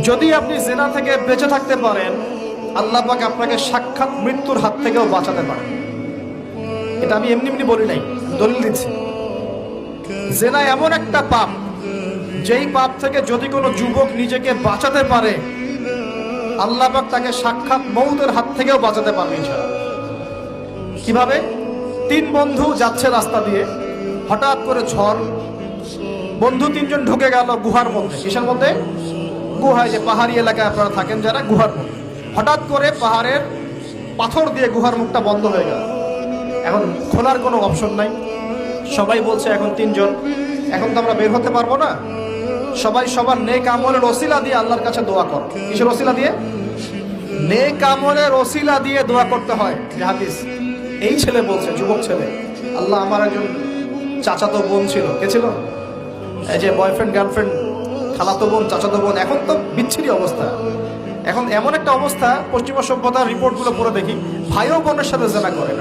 যদি আপনি জিনা থেকে বেঁচে থাকতে পারেন, আল্লাহ পাক আপনাকে সাক্ষাৎ মৃত্যুর হাত থেকেও বাঁচাতে পারেন। এটা আমি এমনি এমনি বলি নাই, দলিল দিচ্ছি। জিনা এমন একটা পাপ, যেই পাপ থেকে যদি কোনো যুবক নিজেকে বাঁচাতে পারে, আল্লাহ পাক তাকে সাক্ষাৎ মৌতের হাত থেকেও বাঁচাতে পারবে ইনশাআল্লাহ। কিভাবে? 3 বন্ধু যাচ্ছে রাস্তা দিয়ে, হঠাৎ করে ঝড়, বন্ধু 3 জন ঢুকে গেল গুহার মধ্যে। কিসের মধ্যে? গুহায়, যে পাহাড়ি এলাকায় আপনারা থাকেন যারা, গুহার মধ্যে। হঠাৎ করে পাহাড়ের পাথর দিয়ে গুহার মুখটা বন্ধ হয়ে গেল। এখন খোলার কোনো অপশন নাই। সবাই বলছে এখন 3 জন, এখন তো আমরা বের হতে পারবো না। সবাই সবার নেক আমলের ওসিলা দিয়ে আল্লাহর কাছে দোয়া করো। কিসের ওসিলা দিয়ে? নেক আমলের ওসিলা দিয়ে দোয়া করতে হয়। যে হাদিস, এই ছেলে বলছে, যুবক ছেলে, আল্লাহ আমার একজন চাচাতো বোন ছিল। কে ছিল? এই যে বয়ফ্রেন্ড গার্লফ্রেন্ড, খালাতো বোন, চাচাতো বোন। এখন তো বিচ্ছিরি অবস্থা। এখন এমন একটা অবস্থা, পশ্চিমা সভ্যতার রিপোর্টগুলো পড়ে দেখি, ভাইও বোনের সাথে জেনা করে।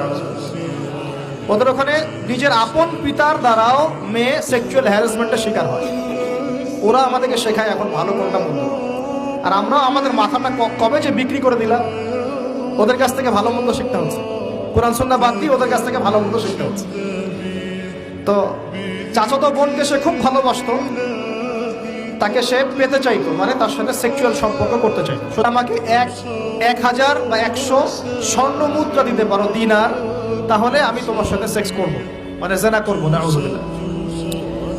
ওদের ওখানে নিজের আপন পিতার দ্বারাও মেয়ে সেক্সুয়াল হ্যারাসমেন্টের শিকার হয়। ওরা আমাদেরকে শেখায় এখন ভালো কোনটা মন্দ, আর আমরাও আমাদের মাথাটা কবে যে বিক্রি করে দিলাম। ওদের কাছ থেকে ভালো মন্দ শিখতে হচ্ছে, কোরআন সুন্নাহ বাদ দিয়ে ওদের কাছ থেকে ভালো মন্দ শিখতে হচ্ছে। তো চাচাতো বোনকে সে খুব ভালোবাসতো, তাকে সে পেতে চাইতো, মানে তার সাথে সেক্সুয়াল সম্পর্ক করতে চাইতো। আমাকে 1000 বা 100 স্বর্ণ মুদ্রা দিতে পারো, দিনার, তাহলে আমি তোমার সাথে সেক্স করব, মানে জেনা করবো। নাউযুবিল্লাহ।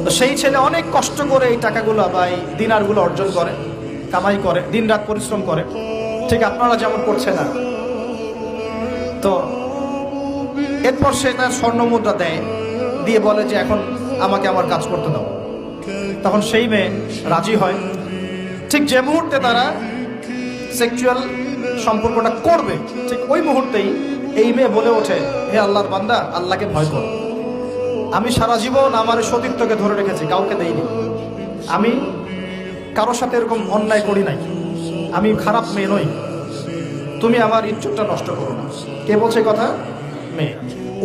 তো সেই ছেলে অনেক কষ্ট করে এই টাকাগুলো বা এই দিনারগুলো অর্জন করে, কামাই করে, দিনরাত পরিশ্রম করে, ঠিক আপনারা যেমন করছেন না। তো এরপর সে তার স্বর্ণ মুদ্রা দেয়, দিয়ে বলে যে এখন আমাকে আমার কাজ করতে দাও। তখন সেই মেয়ে রাজি হয়। ঠিক যে মুহূর্তে তারা সেক্সুয়াল সম্পর্কটা করবে, ঠিক ওই মুহূর্তেই এই মেয়ে বলে ওঠে, হে আল্লাহর বান্দা, আল্লাহকে ভয় করো। আমি সারা জীবন আমার সতীত্বকে ধরে রেখেছি, কাউকে দেইনি। আমি কারোর সাথে এরকম অন্যায় করি নাই, আমি খারাপ মেয়ে নই। তুমি আমার ইজ্জতটা নষ্ট করো না। কে বলছে কথা? মেয়ে।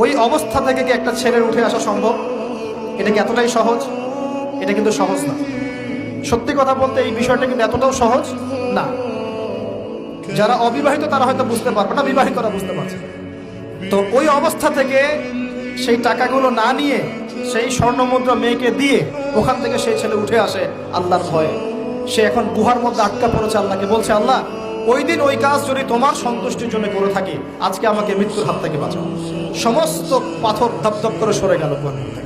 ওই অবস্থা থেকে কি একটা ছেলের উঠে আসা সম্ভব? এটা কি এতটাই সহজ? এটা কিন্তু সহজ না। সত্যি কথা বলতে এই বিষয়টা কিন্তু এতটাও সহজ না। যারা অবিবাহিত তারা হয়তো বুঝতে পারবে না, বিবাহিতরা বুঝতে পারছে। তো ওই অবস্থা থেকে সেই টাকাগুলো না নিয়ে সেই স্বর্ণ মুদ্রা মেয়েকে দিয়ে ওখান থেকে সেই ছেলে উঠে আসে আল্লাহর ভয়ে। সে এখন গুহার মধ্যে আটকা পড়েছে, আল্লাহকে বলছে, আল্লাহ ওই দিন ওই কাজ যদি তোমার সন্তুষ্টির জন্য করে থাকি, আজকে আমাকে মৃত্যুর হাত থেকে বাঁচাও। সমস্ত পাথর ধপধপ করে সরে গেল গুহার মধ্যে।